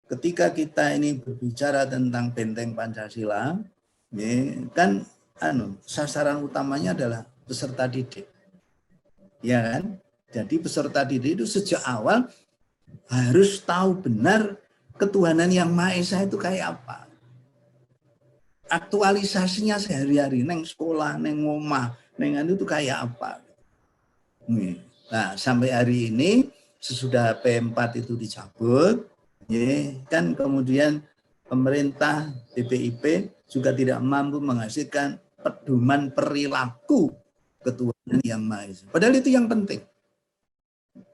ketika kita ini berbicara tentang benteng Pancasila, kan sasaran utamanya adalah peserta didik. Ya kan? Jadi peserta didik itu sejak awal harus tahu benar ketuhanan yang Maha Esa itu kayak apa. Aktualisasinya sehari-hari, neng sekolah, neng omah, neng itu kayak apa. Nah, sampai hari ini sesudah P4 itu dicabut, kan kemudian pemerintah BPIP juga tidak mampu menghasilkan pedoman perilaku ketuhanan yang Maha Esa. Padahal itu yang penting.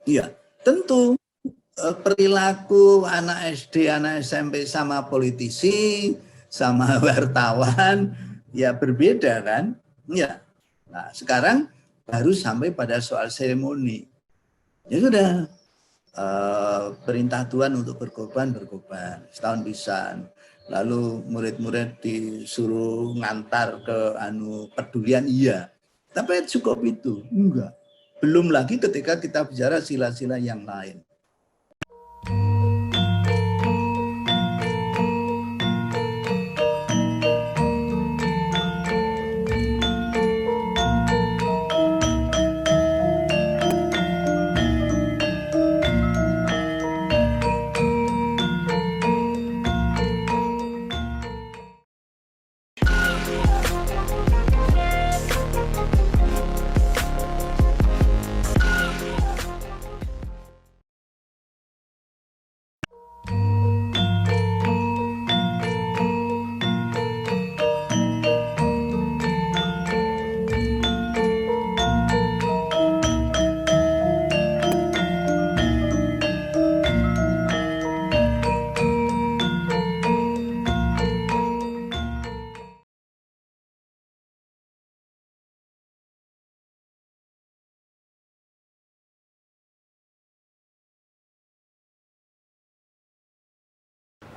Iya, tentu perilaku anak SD, anak SMP sama politisi, sama wartawan, ya berbeda kan? Ya. Nah, sekarang baru sampai pada soal seremoni. Ya sudah, perintah Tuhan untuk berkorban, setahun pisan. Lalu murid-murid disuruh ngantar ke pedulian, iya. Tapi cukup itu? Enggak. Belum lagi ketika kita bicara sila-sila yang lain.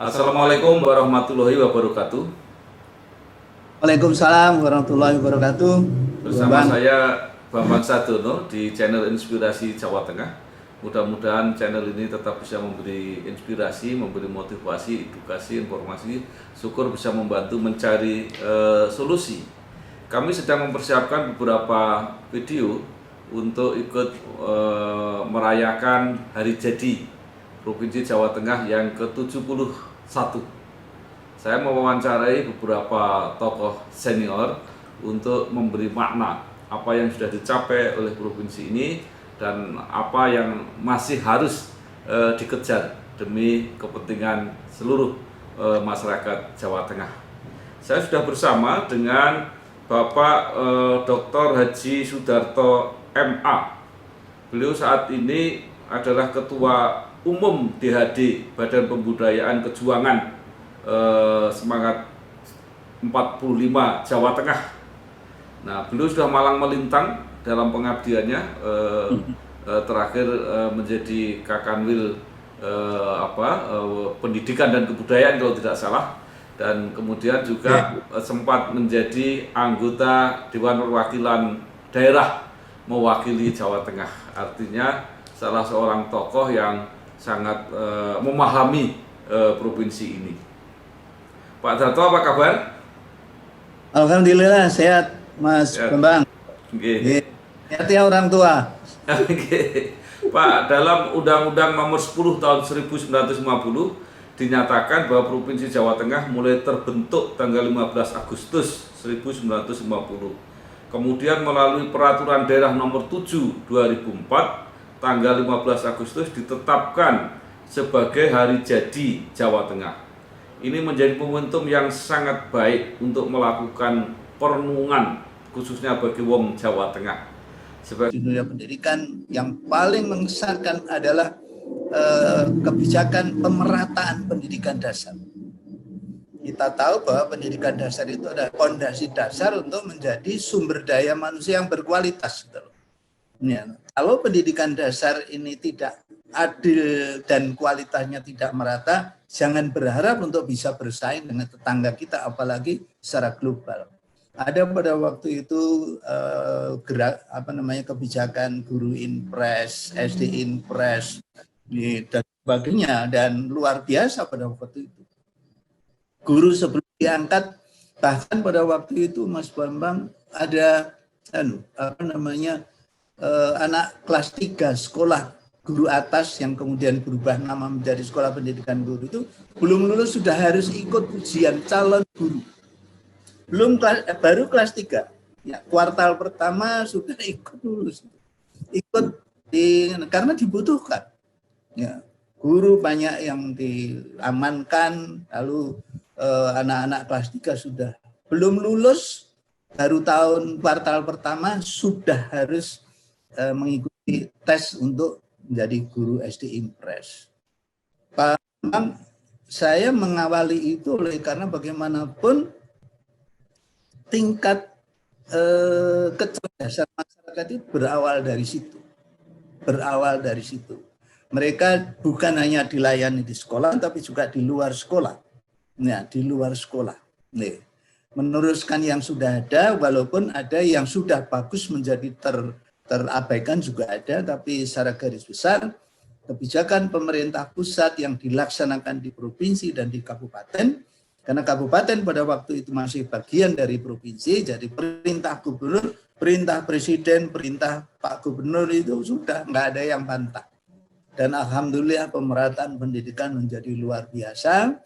Assalamualaikum warahmatullahi wabarakatuh. Waalaikumsalam warahmatullahi wabarakatuh. Bersama saya Bambang Sadono di channel Inspirasi Jawa Tengah. Mudah-mudahan channel ini tetap bisa memberi inspirasi, memberi motivasi, edukasi, informasi. Syukur bisa membantu mencari solusi. Kami sedang mempersiapkan beberapa video untuk ikut merayakan hari jadi Provinsi Jawa Tengah yang ke-71. Saya mewawancarai beberapa tokoh senior untuk memberi makna apa yang sudah dicapai oleh provinsi ini dan apa yang masih harus dikejar demi kepentingan seluruh masyarakat Jawa Tengah. Saya sudah bersama dengan Bapak Dr. Haji Sudarto MA. Beliau saat ini adalah Ketua Umum DHD Badan Pembudayaan Kejuangan Semangat 45 Jawa Tengah. Nah, beliau sudah malang melintang dalam pengabdiannya, terakhir menjadi Kakanwil Pendidikan dan Kebudayaan kalau tidak salah, dan kemudian juga sempat menjadi anggota Dewan Perwakilan Daerah mewakili Jawa Tengah. Artinya salah seorang tokoh yang sangat memahami provinsi ini. Pak Darto, apa kabar? Alhamdulillah sehat, Mas Bambang. Sehat ya orang tua. Pak, dalam Undang-Undang Nomor 10 Tahun 1950 dinyatakan bahwa Provinsi Jawa Tengah mulai terbentuk tanggal 15 Agustus 1950. Kemudian melalui Peraturan Daerah Nomor 7 2004 tanggal 15 Agustus ditetapkan sebagai hari jadi Jawa Tengah. Ini menjadi momentum yang sangat baik untuk melakukan perenungan khususnya bagi wong Jawa Tengah. Di dunia pendidikan yang paling mengesankan adalah kebijakan pemerataan pendidikan dasar. Kita tahu bahwa pendidikan dasar itu adalah fondasi dasar untuk menjadi sumber daya manusia yang berkualitas. Ya. Kalau pendidikan dasar ini tidak adil dan kualitasnya tidak merata, jangan berharap untuk bisa bersaing dengan tetangga kita, apalagi secara global. Ada pada waktu itu kebijakan guru Inpres, SD Inpres, dan sebagainya, dan luar biasa pada waktu itu. Guru sebelum diangkat, bahkan pada waktu itu Mas Bambang ada anak kelas 3 sekolah guru atas yang kemudian berubah nama menjadi sekolah pendidikan guru itu belum lulus sudah harus ikut ujian calon guru. Baru kelas 3. Ya, kuartal pertama sudah ikut lulus. Karena dibutuhkan. Ya, guru banyak yang diamankan, lalu anak-anak kelas 3 sudah belum lulus, baru tahun kuartal pertama sudah harus mengikuti tes untuk menjadi guru SD Impres. Pak, saya mengawali itu karena bagaimanapun tingkat kecerdasan masyarakat itu berawal dari situ. Mereka bukan hanya dilayani di sekolah, tapi juga di luar sekolah. Nah, di luar sekolah. Nih, meneruskan yang sudah ada, walaupun ada yang sudah bagus menjadi terabaikan juga ada, tapi secara garis besar, kebijakan pemerintah pusat yang dilaksanakan di provinsi dan di kabupaten, karena kabupaten pada waktu itu masih bagian dari provinsi, jadi perintah gubernur, perintah presiden, perintah Pak Gubernur itu sudah nggak ada yang bantah. Dan alhamdulillah pemerataan pendidikan menjadi luar biasa.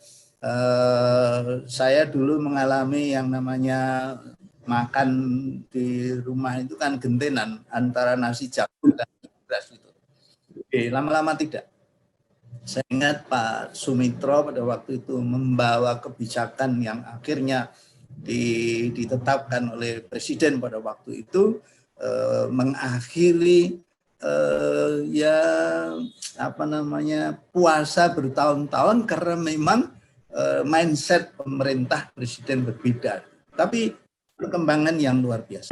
Saya dulu mengalami yang namanya makan di rumah itu kan gentenan antara nasi jagung dan beras itu. Lama-lama tidak. Saya ingat Pak Sumitro pada waktu itu membawa kebijakan yang akhirnya ditetapkan oleh Presiden pada waktu itu, mengakhiri puasa bertahun-tahun karena memang mindset pemerintah Presiden berbeda. Tapi perkembangan yang luar biasa.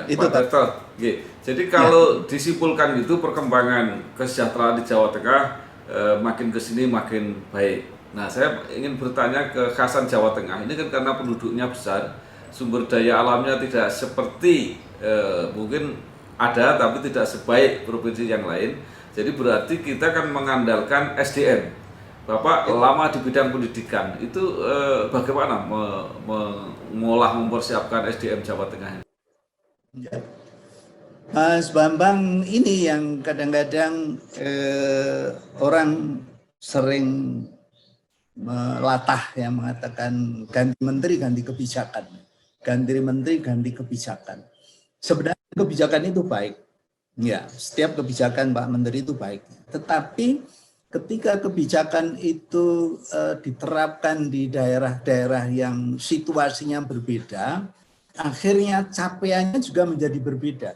Itu Pak Rektor. Jadi kalau disimpulkan itu perkembangan kesejahteraan di Jawa Tengah makin ke sini makin baik. Nah, saya ingin bertanya ke khasan Jawa Tengah. Ini kan karena penduduknya besar, sumber daya alamnya tidak seperti mungkin ada tapi tidak sebaik provinsi yang lain. Jadi berarti kita kan mengandalkan SDM. Bapak lama di bidang pendidikan, itu bagaimana mengolah mempersiapkan SDM Jawa Tengah? Ya. Mas Bambang, ini yang kadang-kadang orang sering melatah yang mengatakan ganti menteri ganti kebijakan, ganti menteri ganti kebijakan. Sebenarnya kebijakan itu baik, ya, setiap kebijakan Pak Menteri itu baik. Tetapi ketika kebijakan itu diterapkan di daerah-daerah yang situasinya berbeda, akhirnya capaiannya juga menjadi berbeda.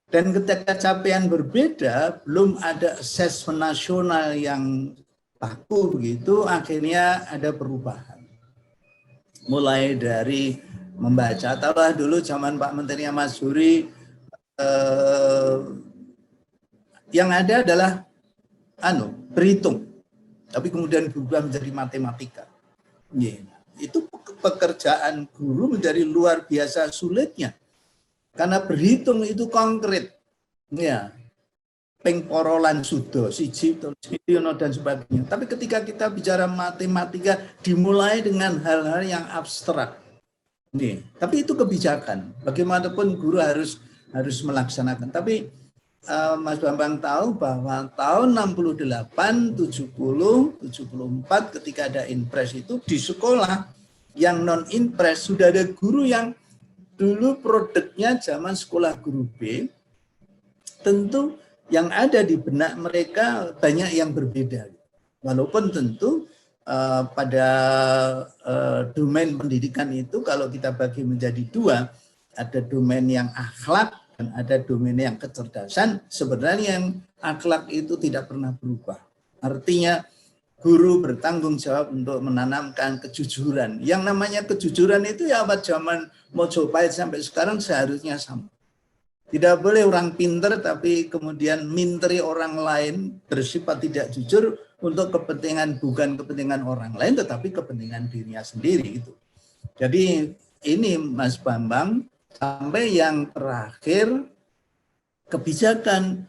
Dan ketika capaian berbeda, belum ada assessment nasional yang baku begitu, akhirnya ada perubahan. Mulai dari membaca, tahulah dulu zaman Pak Menterinya Mas Huri, yang ada adalah berhitung, tapi kemudian berubah menjadi matematika. Itu pekerjaan guru menjadi luar biasa sulitnya. Karena berhitung itu konkret. Ya. Pengporolan sudo, siji, dan sebagainya. Tapi ketika kita bicara matematika dimulai dengan hal-hal yang abstrak. Tapi itu kebijakan. Bagaimanapun guru harus melaksanakan. Tapi Mas Bambang tahu bahwa tahun 68, 70, 74 ketika ada Inpres itu di sekolah yang non-Inpres sudah ada guru yang dulu produknya zaman sekolah guru B, tentu yang ada di benak mereka banyak yang berbeda. Walaupun tentu pada domain pendidikan itu kalau kita bagi menjadi dua, ada domain yang akhlak dan ada domain yang kecerdasan. Sebenarnya yang akhlak itu tidak pernah berubah. Artinya guru bertanggung jawab untuk menanamkan kejujuran. Yang namanya kejujuran itu ya abad zaman Mojopahit sampai sekarang seharusnya sama. Tidak boleh orang pinter tapi kemudian minteri orang lain, bersifat tidak jujur untuk kepentingan, bukan kepentingan orang lain tetapi kepentingan dirinya sendiri gitu. Jadi ini Mas Bambang, sampai yang terakhir kebijakan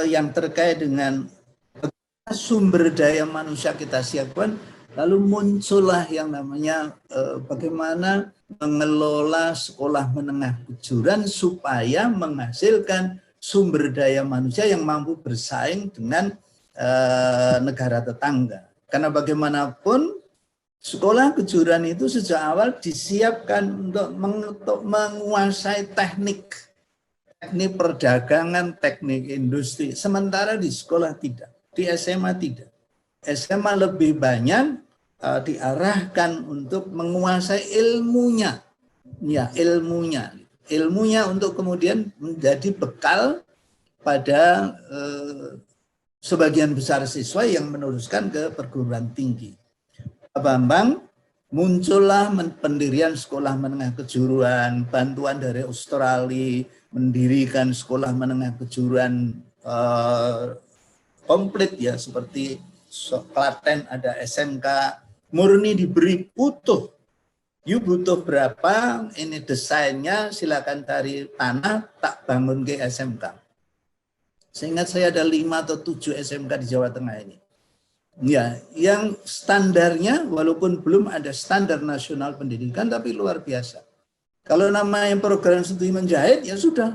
yang terkait dengan sumber daya manusia kita siapkan, lalu muncullah yang namanya bagaimana mengelola sekolah menengah kejuruan supaya menghasilkan sumber daya manusia yang mampu bersaing dengan negara tetangga. Karena bagaimanapun sekolah kejuruan itu sejak awal disiapkan untuk menguasai teknik perdagangan, teknik industri. Sementara di sekolah tidak, di SMA tidak. SMA lebih banyak diarahkan untuk menguasai ilmunya, ya ilmunya untuk kemudian menjadi bekal pada sebagian besar siswa yang meneruskan ke perguruan tinggi. Pak Bambang, muncullah pendirian sekolah menengah kejuruan, bantuan dari Australia mendirikan sekolah menengah kejuruan komplit ya, seperti Klaten ada SMK, murni diberi utuh. You butuh berapa, ini desainnya, silakan cari tanah, tak bangun ke SMK. Seingat saya ada 5 atau 7 SMK di Jawa Tengah ini. Ya, yang standarnya walaupun belum ada standar nasional pendidikan tapi luar biasa. Kalau namanya program studi menjahit ya sudah.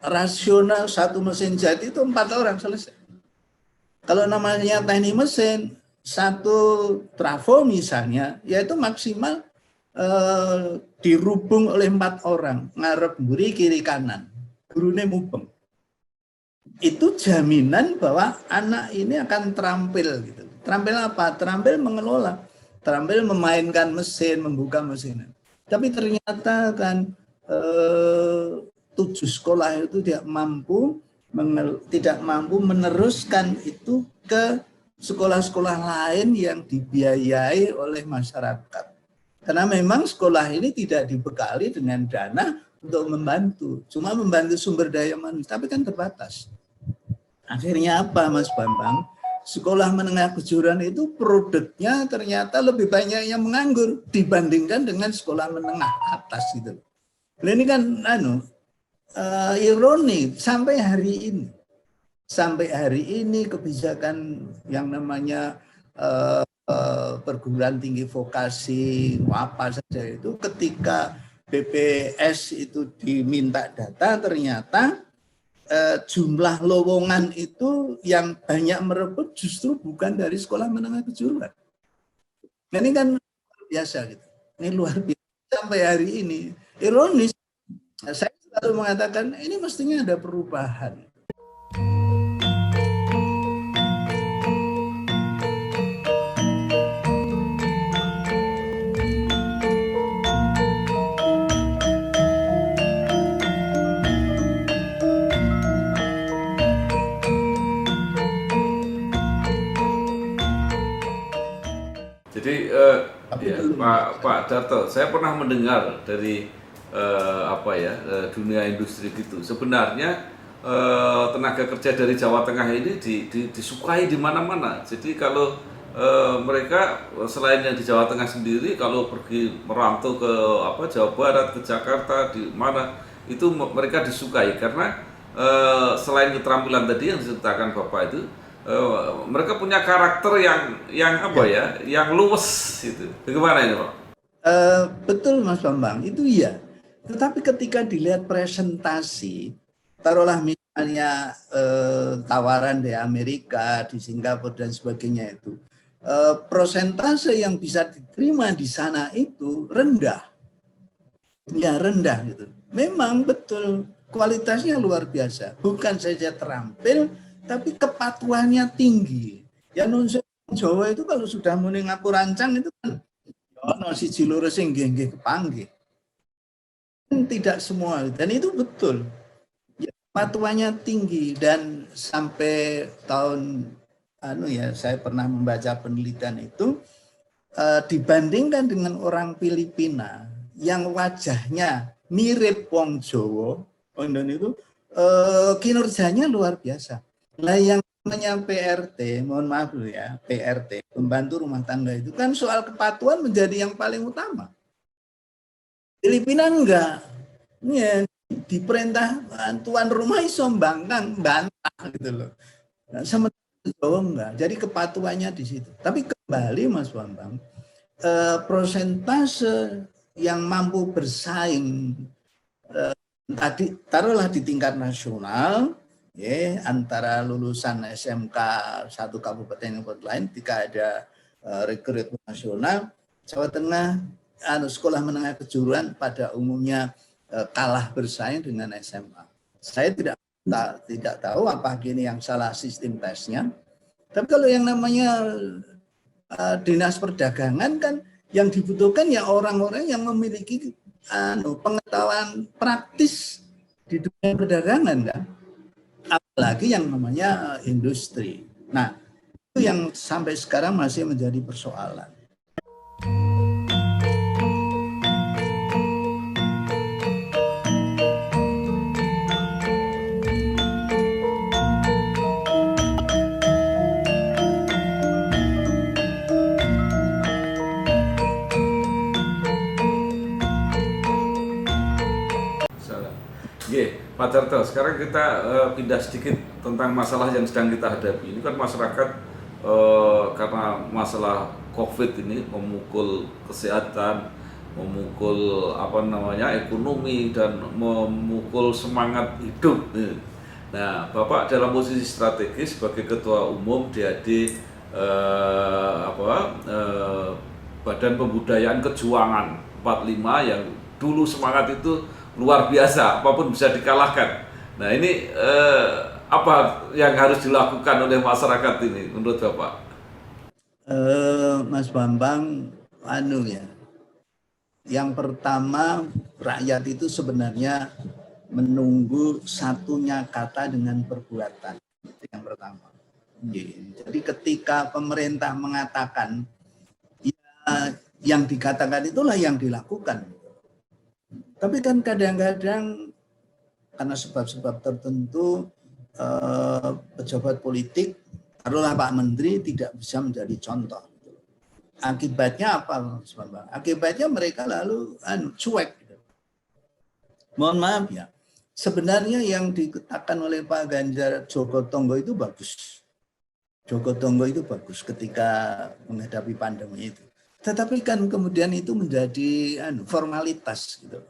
Rasional satu mesin jahit itu 4 orang selesai. Kalau namanya teknik mesin, satu trafo misalnya, yaitu maksimal dirubung oleh 4 orang, ngarep mburi kiri kanan, gurunya mubeng. Itu jaminan bahwa anak ini akan terampil gitu. Terampil apa? Terampil mengelola, terampil memainkan mesin, membuka mesin. Tapi ternyata kan 7 sekolah itu tidak mampu meneruskan itu ke sekolah-sekolah lain yang dibiayai oleh masyarakat. Karena memang sekolah ini tidak dibekali dengan dana untuk membantu. Cuma membantu sumber daya manusia, tapi kan terbatas. Akhirnya apa Mas Bambang? Sekolah menengah kejuruan itu produknya ternyata lebih banyak yang menganggur dibandingkan dengan sekolah menengah atas gitu. Nah, ini kan ironi sampai hari ini kebijakan yang namanya perguruan tinggi vokasi apa saja itu ketika BPS itu diminta data ternyata jumlah lowongan itu yang banyak merebut justru bukan dari sekolah menengah kejuruan. Nah, ini kan biasa gitu. Ini luar biasa sampai hari ini. Ironis. Saya selalu mengatakan ini mestinya ada perubahan. Jadi Pak Darto, saya pernah mendengar dari dunia industri gitu. Sebenarnya tenaga kerja dari Jawa Tengah ini disukai di mana-mana. Jadi kalau mereka selain yang di Jawa Tengah sendiri, kalau pergi merantau ke Jawa Barat, ke Jakarta, di mana itu mereka disukai karena selain keterampilan tadi yang diceritakan Bapak itu, mereka punya karakter yang luwes gitu. Bagaimana ini Pak? Betul Mas Bambang, itu iya. Tetapi ketika dilihat presentasi, taruhlah misalnya tawaran di Amerika, di Singapura dan sebagainya itu, persentase yang bisa diterima di sana itu rendah. Ya rendah gitu. Memang betul kualitasnya luar biasa. Bukan saja terampil, tapi kepatuhannya tinggi. Ya nunjuk Jawa itu kalau sudah muni ngapurancang itu kan ono siji loro sing nggih kepanggih. Tidak semua dan itu betul. Ya, kepatuhannya tinggi dan sampai tahun saya pernah membaca penelitian itu dibandingkan dengan orang Filipina yang wajahnya mirip wong Jawa, itu kinerjanya luar biasa. Nah yang namanya PRT, mohon maaf dulu ya, PRT, pembantu rumah tangga itu kan soal kepatuhan menjadi yang paling utama. Filipina enggak, ya, diperintah tuan rumah iso bangkang bantah gitu loh. Nah, sementara Jawa enggak, jadi kepatuhannya di situ. Tapi kembali Mas Bambang, prosentase yang mampu bersaing tadi taruhlah di tingkat nasional, ya, antara lulusan SMK satu kabupaten yang lain, ketika ada rekrutmen nasional, Jawa Tengah sekolah menengah kejuruan pada umumnya kalah bersaing dengan SMA. Saya tidak tahu apa ini yang salah sistem tesnya. Tapi kalau yang namanya dinas perdagangan kan yang dibutuhkan ya orang-orang yang memiliki pengetahuan praktis di dunia perdagangan kan, apalagi yang namanya industri. Nah, itu yang sampai sekarang masih menjadi persoalan. Pak Jarto, sekarang kita pindah sedikit tentang masalah yang sedang kita hadapi. Ini kan masyarakat karena masalah COVID ini memukul kesehatan, memukul ekonomi dan memukul semangat hidup. Nah, Bapak dalam posisi strategis sebagai Ketua Umum DAD Badan Pembudayaan Kejuangan 45 yang dulu semangat itu luar biasa, apapun bisa dikalahkan. Nah ini apa yang harus dilakukan oleh masyarakat ini menurut Bapak? Mas Bambang, ya. Yang pertama, rakyat itu sebenarnya menunggu satunya kata dengan perbuatan. Itu yang pertama. Jadi ketika pemerintah mengatakan ya, yang dikatakan itulah yang dilakukan. Tapi kan kadang-kadang karena sebab-sebab tertentu pejabat politik, taruhlah Pak Menteri tidak bisa menjadi contoh. Akibatnya apa, Mas Bambang? Akibatnya mereka lalu cuek. Mohon maaf ya, sebenarnya yang dikatakan oleh Pak Ganjar Jogotongo itu bagus. Jogotongo itu bagus ketika menghadapi pandemi itu. Tetapi kan kemudian itu menjadi formalitas gitu.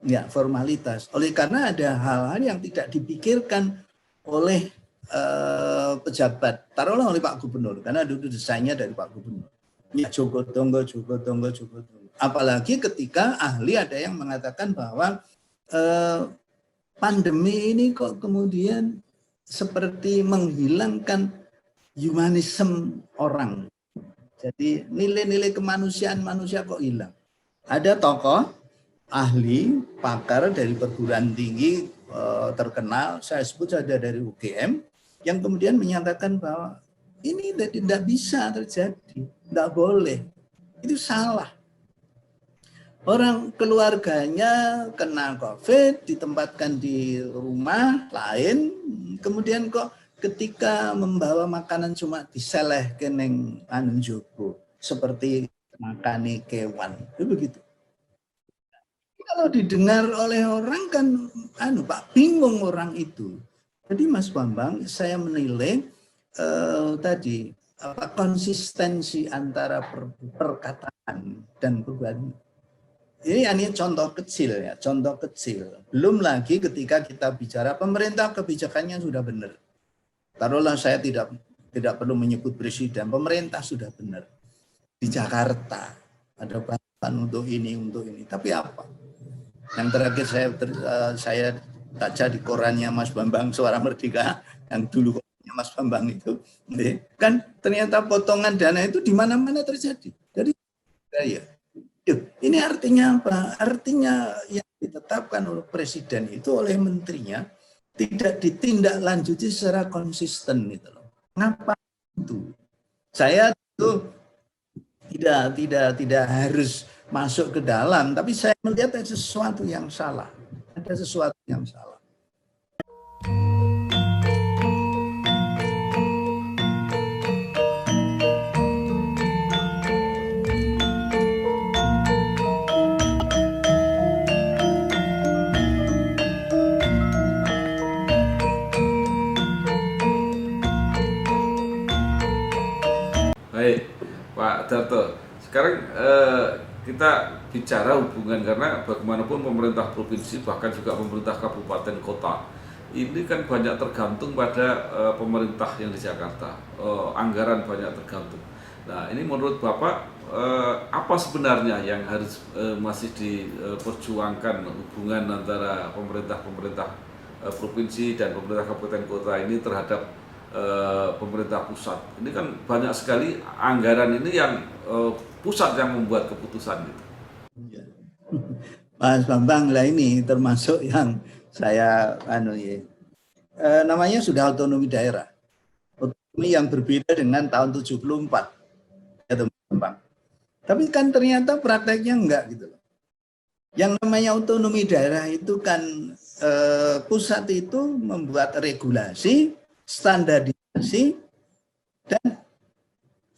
Ya, formalitas. Oleh karena ada hal-hal yang tidak dipikirkan oleh pejabat, taruhlah oleh Pak Gubernur, karena dulu desainnya dari Pak Gubernur. Ya, Jogotongo. Apalagi ketika ahli ada yang mengatakan bahwa pandemi ini kok kemudian seperti menghilangkan humanisme orang. Jadi nilai-nilai kemanusiaan manusia kok hilang. Ada tokoh ahli, pakar dari perguruan tinggi terkenal, saya sebut saja dari UGM, yang kemudian menyatakan bahwa ini tidak bisa terjadi, tidak boleh, itu salah. Orang keluarganya kena COVID, ditempatkan di rumah lain, kemudian kok ketika membawa makanan cuma diseleh keneng anjogo, seperti makani kewan, itu begitu. Kalau didengar oleh orang kan Pak, bingung orang itu. Jadi Mas Bambang, saya menilai tadi konsistensi antara perkataan dan perubahan. Ini contoh kecil ya, contoh kecil. Belum lagi ketika kita bicara pemerintah kebijakannya sudah benar. Taruhlah saya tidak perlu menyebut presiden, pemerintah sudah benar. Di Jakarta ada bantuan untuk ini. Tapi apa? Yang terakhir saya baca di korannya Mas Bambang Suara Merdeka, yang dulu korannya Mas Bambang itu, kan ternyata potongan dana itu di mana-mana terjadi. Jadi ya, ini artinya apa? Artinya yang ditetapkan oleh presiden itu oleh menterinya tidak ditindaklanjuti secara konsisten gitu loh. Kenapa itu? Saya itu tidak harus masuk ke dalam, tapi saya melihat ada sesuatu yang salah. Ada sesuatu yang salah. Baik, Pak Darto. Sekarang kita bicara hubungan, karena bagaimanapun pemerintah provinsi bahkan juga pemerintah kabupaten kota ini kan banyak tergantung pada pemerintah yang di Jakarta. Anggaran banyak tergantung. Nah, ini menurut Bapak apa sebenarnya yang harus masih diperjuangkan hubungan antara pemerintah-pemerintah provinsi dan pemerintah kabupaten kota ini terhadap pemerintah pusat? Ini kan banyak sekali anggaran ini yang pusat yang membuat keputusan gitu. Mas Bambang, lah ini termasuk yang saya namanya sudah otonomi daerah. Otonomi yang berbeda dengan tahun 74. Ya, teman-teman. Tapi kan ternyata prakteknya enggak gitu loh. Yang namanya otonomi daerah itu kan pusat itu membuat regulasi, standarisasi, dan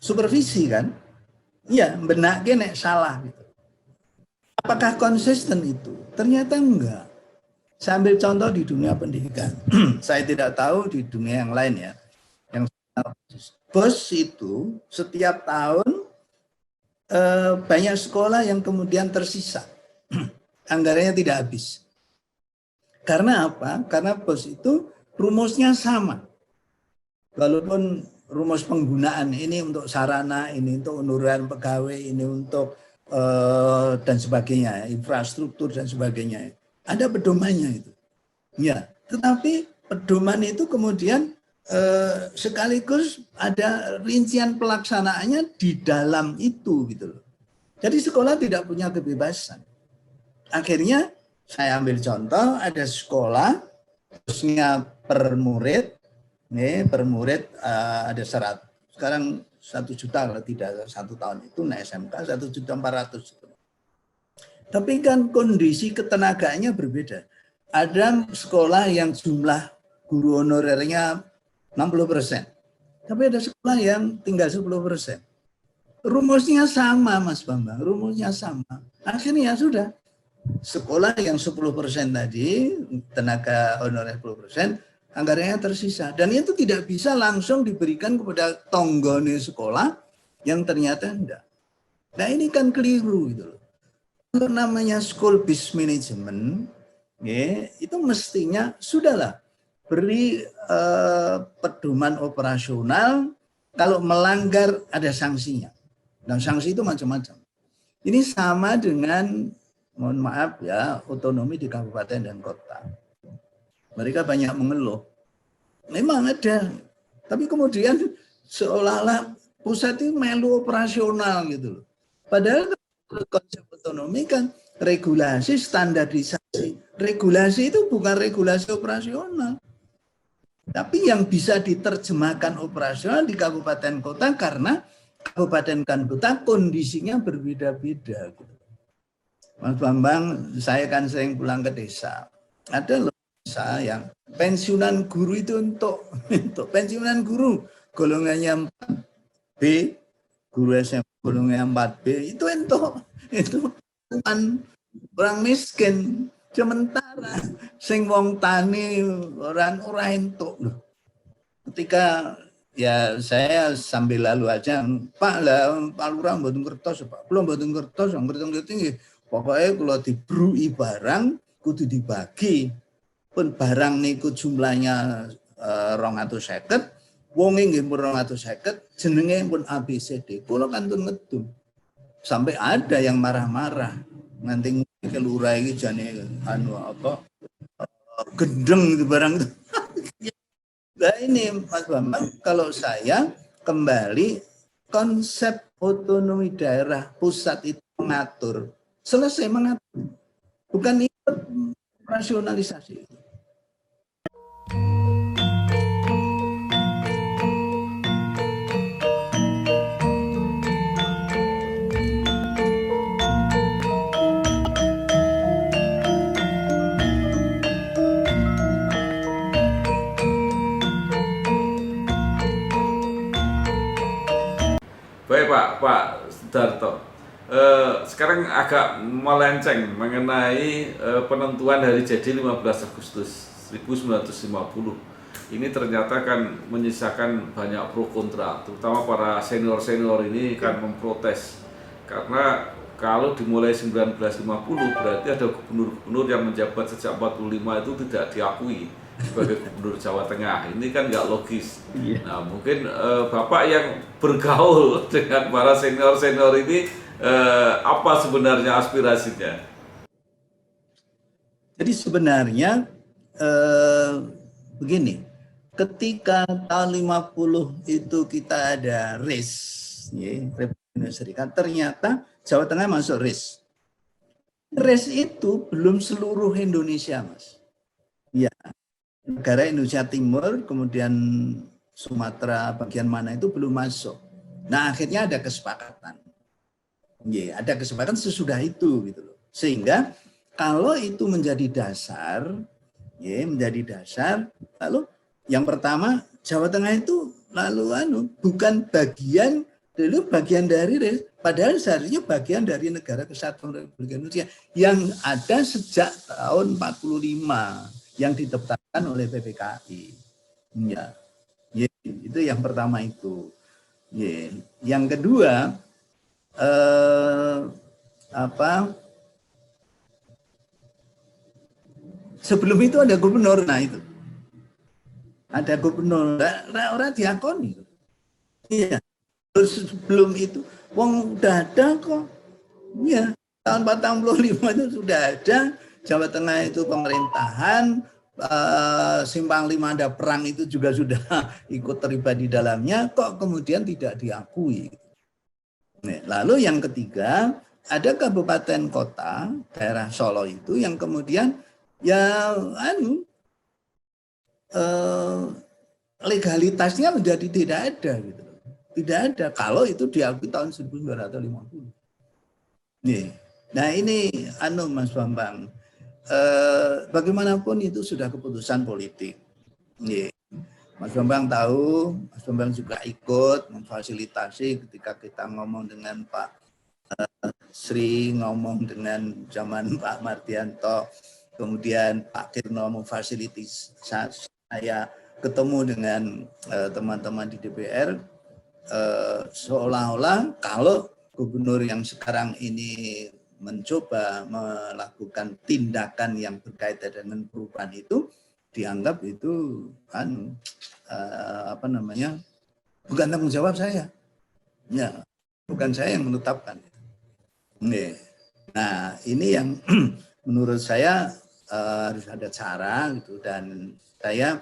supervisi kan. Iya, benak nek salah gitu. Apakah konsisten itu? Ternyata enggak. Saya ambil contoh di dunia pendidikan. Saya tidak tahu di dunia yang lain ya. Yang BOS itu setiap tahun banyak sekolah yang kemudian tersisa. Anggarannya tidak habis. Karena apa? Karena BOS itu rumusnya sama. Walaupun rumus penggunaan ini untuk sarana, ini untuk unuran pegawai, ini untuk dan sebagainya, infrastruktur dan sebagainya. Ada pedomannya itu. Ya, tetapi pedoman itu kemudian sekaligus ada rincian pelaksanaannya di dalam itu gitu loh. Jadi sekolah tidak punya kebebasan. Akhirnya saya ambil contoh, ada sekolah khususnya per murid, nih per murid ada 100. Sekarang 1 juta kalau tidak 1 tahun itu naik SMK 1.400.000. Tapi kan kondisi ketenagaannya berbeda. Ada sekolah yang jumlah guru honorernya 60%. Tapi ada sekolah yang tinggal 10%. Rumusnya sama Mas Bambang, rumusnya sama. Akhirnya sudah. Sekolah yang 10% tadi, tenaga honorer 10%, anggarannya tersisa. Dan itu tidak bisa langsung diberikan kepada tonggone sekolah yang ternyata enggak. Nah ini kan keliru gitu loh. Kalau namanya school based management, ya, itu mestinya sudahlah beri pedoman operasional, kalau melanggar ada sanksinya. Dan sanksi itu macam-macam. Ini sama dengan, mohon maaf ya, otonomi di kabupaten dan kota. Mereka banyak mengeluh. Memang ada. Tapi kemudian seolah-olah pusat itu melu operasional gitu loh. Padahal konsep otonomi kan regulasi, standarisasi. Regulasi itu bukan regulasi operasional. Tapi yang bisa diterjemahkan operasional di kabupaten kota karena kabupaten dan kota kondisinya berbeda-beda. Mas Bambang, saya kan sering pulang ke desa. Ada loh desa yang pensiunan guru itu untuk pensiunan guru golongannya 4B, guru SMP golongannya 4B itu orang miskin. Sementara sing wong tani orang entuk loh. Ketika ya saya sambil lalu aja, Pak lah Pak Lurah mboten kertos Pak. Belum mboten kertos, ngerti pokoknya kalau dibrui barang kudu dibagi. Pun barang niku jumlahnya 250, wonge nggih pun 250, jenenge pun ABCD. Kula kantun ngedum. Sampai ada yang marah-marah. Nganti kelurah iki jane gendeng itu barang itu. Nah ini Mas Bambang, kalau saya kembali konsep otonomi daerah pusat itu mengatur, selesai mengatur, bukan ikut rasionalisasi. Pak Sudarto. Sekarang agak melenceng mengenai penentuan hari jadi 15 Agustus 1950. Ini ternyata kan menyisakan banyak pro kontra, terutama para senior-senior ini kan memprotes. Karena kalau dimulai 1950 berarti ada gubernur-gubernur yang menjabat sejak 45 itu tidak diakui sebagai gubernur Jawa Tengah. Ini kan nggak logis. Nah, mungkin Bapak yang bergaul dengan para senior-senior ini, apa sebenarnya aspirasinya? Jadi sebenarnya begini, ketika tahun 50 itu kita ada RIS, ya, Republik Indonesia Serikat, ternyata Jawa Tengah masuk RIS. RIS itu belum seluruh Indonesia, Mas. Ya, negara Indonesia Timur, kemudian Sumatera bagian mana itu belum masuk. Nah, akhirnya ada kesepakatan. Ya, ada kesepakatan sesudah itu gitu loh. Sehingga kalau itu menjadi dasar, ya, menjadi dasar, lalu yang pertama Jawa Tengah itu lalu bukan bagian dulu bagian dari padahal seharusnya bagian dari Negara Kesatuan Republik Indonesia yang ada sejak tahun 45 yang ditetapkan oleh PPKI. Ya, ya itu yang pertama itu. Ya. Yang kedua sebelum itu ada gubernur, nah itu ada gubernur, orang diakoni. Iya, sebelum itu, wong udah ada kok. Iya, tahun 45 itu sudah ada. Jawa Tengah itu pemerintahan, Simpang Lima ada perang itu juga sudah ikut terlibat di dalamnya. Kok kemudian tidak diakui? Nah, lalu yang ketiga, ada kabupaten kota daerah Solo itu yang kemudian ya legalitasnya menjadi tidak ada gitu. Tidak ada kalau itu diakui tahun 1950. Nih. Nah ini Mas Bambang, bagaimanapun itu sudah keputusan politik. Nih. Mas Bambang tahu, Mas Bambang juga ikut memfasilitasi ketika kita ngomong dengan Pak Sri, ngomong dengan zaman Pak Mardianto, kemudian Pak Kirno memfasilitasi saya ketemu dengan teman-teman di DPR, seolah-olah kalau gubernur yang sekarang ini mencoba melakukan tindakan yang berkaitan dengan perubahan itu dianggap itu bukan tanggung jawab saya, ya bukan saya yang menetapkan. Nah ini yang menurut saya harus ada cara gitu, dan saya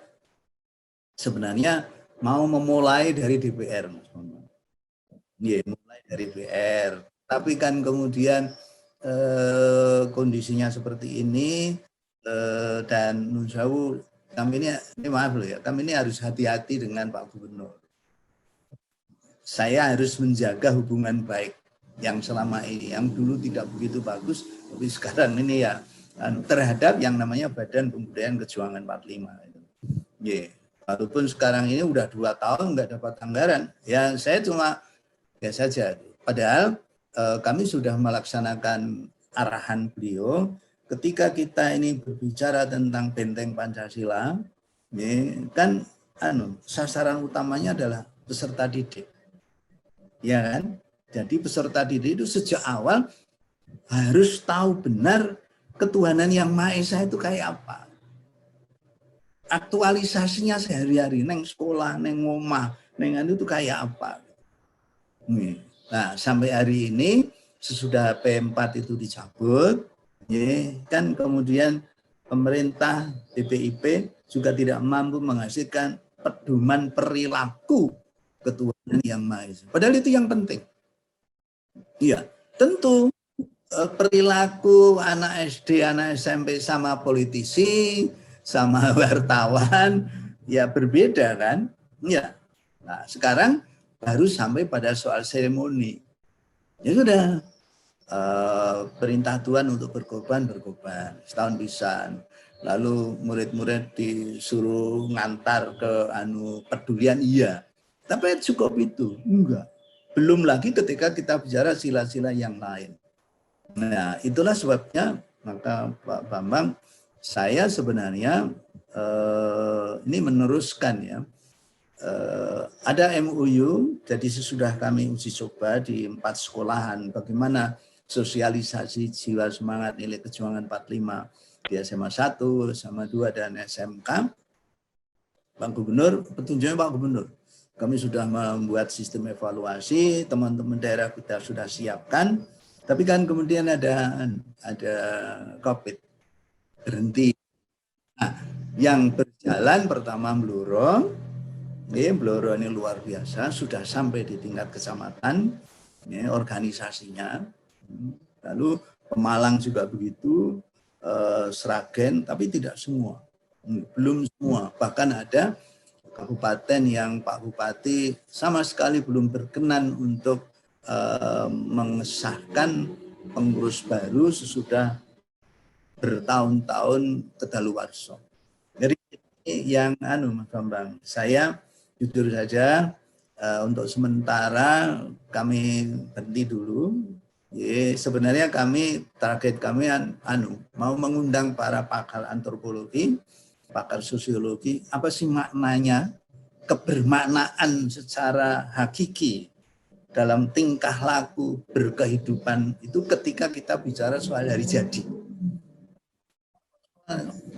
sebenarnya mau memulai dari DPR, Mas. Mulai dari DPR. Tapi kan kemudian kondisinya seperti ini, dan Nunjawu, kami ini maaf loh ya, kami ini harus hati-hati dengan Pak Gubernur. Saya harus menjaga hubungan baik yang selama ini, yang dulu tidak begitu bagus, tapi sekarang ini ya terhadap yang namanya Badan Pemberdayaan Kejuangan 45. Walaupun sekarang ini udah 2 tahun nggak dapat anggaran, ya saya cuma ya saja. Padahal kami sudah melaksanakan arahan beliau ketika kita ini berbicara tentang benteng Pancasila, kan sasaran utamanya adalah peserta didik, ya kan? Jadi peserta didik itu sejak awal harus tahu benar ketuhanan yang Maha Esa itu kayak apa. Aktualisasinya sehari-hari, neng sekolah, neng omah, neng itu kayak apa. Nah, sampai hari ini sesudah P4 itu dicabut, kan kemudian pemerintah BPIP juga tidak mampu menghasilkan pedoman perilaku ketuhanan yang Maha Esa. Padahal itu yang penting. Iya, tentu perilaku anak SD, anak SMP sama politisi, sama wartawan, ya berbeda kan? Ya. Nah, sekarang baru sampai pada soal seremoni. Ya sudah, perintah Tuhan untuk berkorban setahun pisan. Lalu murid-murid disuruh ngantar ke pedulian, iya. Tapi cukup itu? Enggak. Belum lagi ketika kita bicara sila-sila yang lain. Nah, itulah sebabnya maka Pak Bambang, saya sebenarnya ini meneruskan ya. Ada MOU, jadi sesudah kami uji coba di 4 sekolahan, bagaimana sosialisasi jiwa semangat nilai kejuangan 45 di SMA 1, SMA 2, dan SMK. Pak Gubernur, petunjuknya Pak Gubernur. Kami sudah membuat sistem evaluasi, teman-teman daerah kita sudah siapkan, tapi kan kemudian ada COVID, berhenti. Nah, yang berjalan pertama Bluro ini luar biasa, sudah sampai di tingkat kecamatan, organisasinya. Lalu Pemalang juga begitu, Sragen, tapi tidak semua, belum semua. Bahkan ada kabupaten yang Pak Bupati sama sekali belum berkenan untuk mengesahkan pengurus baru sesudah bertahun-tahun kedaluwarsa. Jadi yang Mas Bambang, saya jujur saja untuk sementara kami berhenti dulu. Sebenarnya target kami mau mengundang para pakar antropologi, pakar sosiologi, apa sih maknanya, kebermaknaan secara hakiki dalam tingkah laku berkehidupan itu ketika kita bicara soal hari jadi.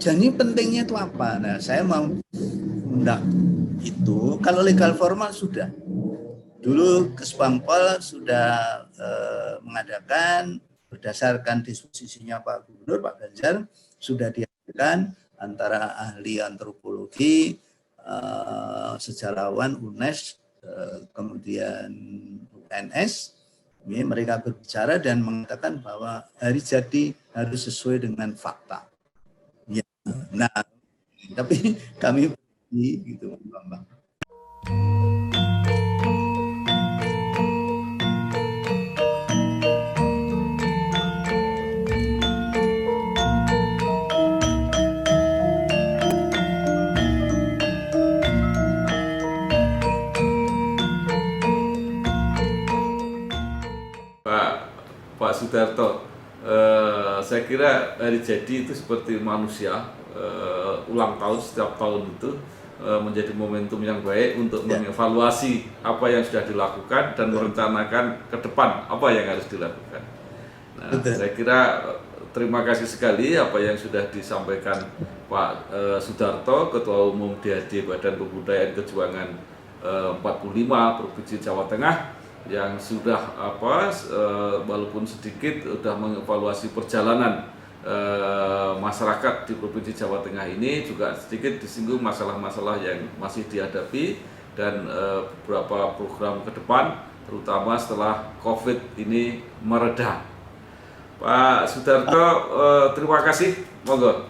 Jadi pentingnya itu apa? Nah, saya mau undang itu, kalau legal formal sudah. Dulu Kesbangpol sudah mengadakan berdasarkan disposisinya Pak Gubernur, Pak Ganjar, sudah diadakan antara ahli antropologi, sejarawan UNES, kemudian UNS, mereka berbicara dan mengatakan bahwa hari jadi harus sesuai dengan fakta. Ya, nah, tapi kami gitu, Bambang. Pak Sudarto, saya kira hari jadi itu seperti manusia, ulang tahun setiap tahun itu menjadi momentum yang baik untuk mengevaluasi apa yang sudah dilakukan dan merencanakan ke depan apa yang harus dilakukan. Nah, saya kira terima kasih sekali apa yang sudah disampaikan Pak Sudarto, Ketua Umum DHD Badan Kebudayaan Kejuangan 45 Provinsi Jawa Tengah, yang sudah walaupun sedikit sudah mengevaluasi perjalanan masyarakat di Provinsi Jawa Tengah ini, juga sedikit disinggung masalah-masalah yang masih dihadapi dan beberapa program ke depan, terutama setelah COVID ini mereda. Pak Sudarto, terima kasih. Monggo.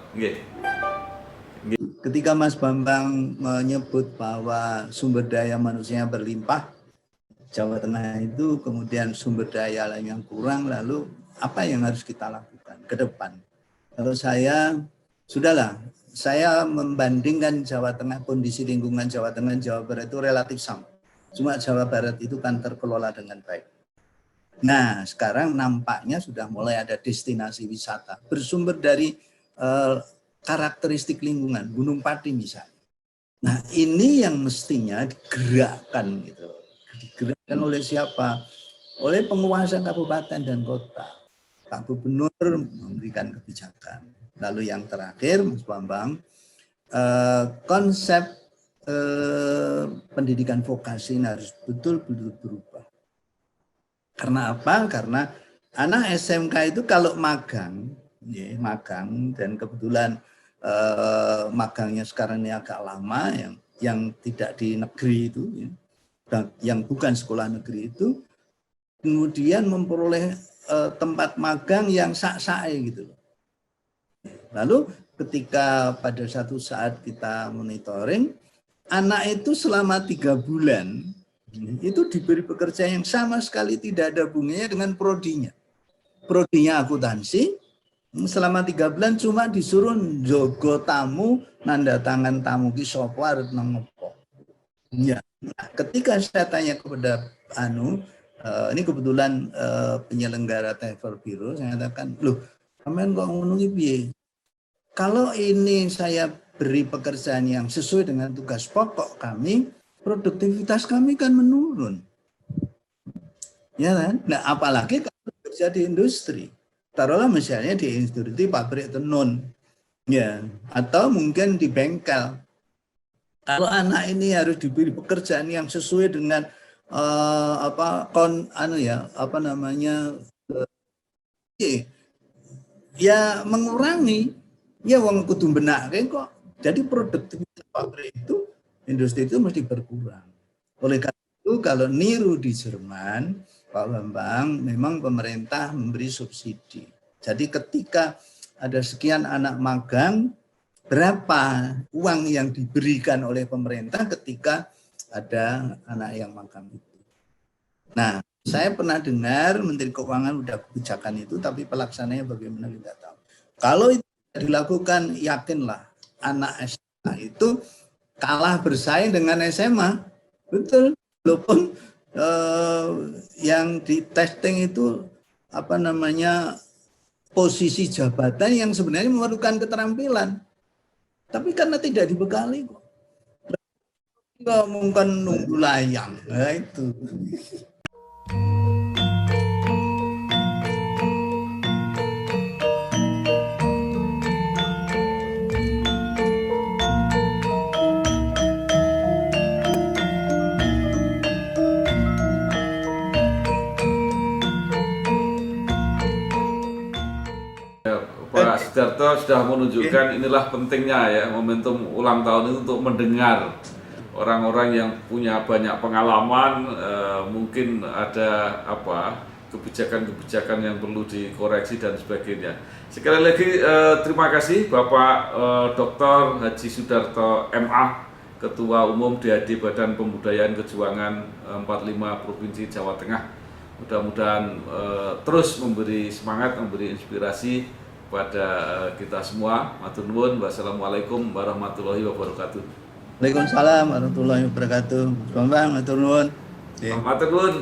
Ketika Mas Bambang menyebut bahwa sumber daya manusia berlimpah, Jawa Tengah itu kemudian sumber daya lain yang kurang, lalu apa yang harus kita lakukan ke depan? Kalau saya, sudahlah, saya membandingkan Jawa Tengah, kondisi lingkungan Jawa Tengah, Jawa Barat itu relatif sama. Cuma Jawa Barat itu kan terkelola dengan baik. Nah, sekarang nampaknya sudah mulai ada destinasi wisata bersumber dari karakteristik lingkungan, Gunung Pati misalnya. Nah, ini yang mestinya digerakkan gitu. Digerakkan oleh siapa? Oleh penguasa kabupaten dan kota. Pak Gubernur memberikan kebijakan. Lalu yang terakhir, Mas Bambang, konsep pendidikan vokasi harus betul-betul berubah. Karena apa? Karena anak SMK itu kalau magang, dan kebetulan magangnya sekarang ini agak lama, yang tidak di negeri itu, yang bukan sekolah negeri itu, kemudian memperoleh tempat magang yang sak-sae gitu. Lalu ketika pada satu saat kita monitoring, anak itu selama 3 bulan itu diberi pekerjaan yang sama sekali tidak ada hubungannya dengan prodinya. Prodinya akuntansi, selama 3 bulan cuma disuruh jogo tamu, nanda tangan tamu ki sapa arep nang opo. Ya, ketika saya tanya kepada ini kebetulan penyelenggara Travel Bureau, saya katakan, loh, sampean kok ngono iki piye? Kalau ini saya beri pekerjaan yang sesuai dengan tugas pokok kami, produktivitas kami kan menurun. Ya kan? Nah, apalagi kalau bekerja di industri. Taruhlah misalnya di industri pabrik tenun. Ya, atau mungkin di bengkel. Kalau anak ini harus diberi pekerjaan yang sesuai dengan ya mengurangi, ya wong kudu benake kok. Jadi produktivitas pabrik itu, industri itu mesti berkurang. Oleh karena itu kalau niru di Jerman, Pak Bambang, memang pemerintah memberi subsidi. Jadi ketika ada sekian anak magang, berapa uang yang diberikan oleh pemerintah ketika ada anak yang magang itu. Nah, saya pernah dengar Menteri Keuangan udah kebijakan itu, tapi pelaksananya bagaimana tidak tahu. Kalau itu dilakukan, yakinlah anak SMA itu kalah bersaing dengan SMA. Betul. Walaupun yang di testing itu posisi jabatan yang sebenarnya memerlukan keterampilan. Tapi karena tidak dibekali kok. Nggak mungkin nunggu layang. Nah, itu. Pak Sidarto sudah menunjukkan inilah pentingnya ya momentum ulang tahun itu untuk mendengar orang-orang yang punya banyak pengalaman, mungkin ada kebijakan-kebijakan yang perlu dikoreksi dan sebagainya. Sekali lagi terima kasih Bapak Dr. Haji Sudarto MA, Ketua Umum DAD Badan Pembudayaan Kejuangan 45 Provinsi Jawa Tengah. Mudah-mudahan terus memberi semangat, memberi inspirasi pada kita semua. Matur nuwun. Wassalamualaikum warahmatullahi wabarakatuh. Waalaikumsalam warahmatullahi wabarakatuh. Bambang, matur nuwun. Matur nuwun.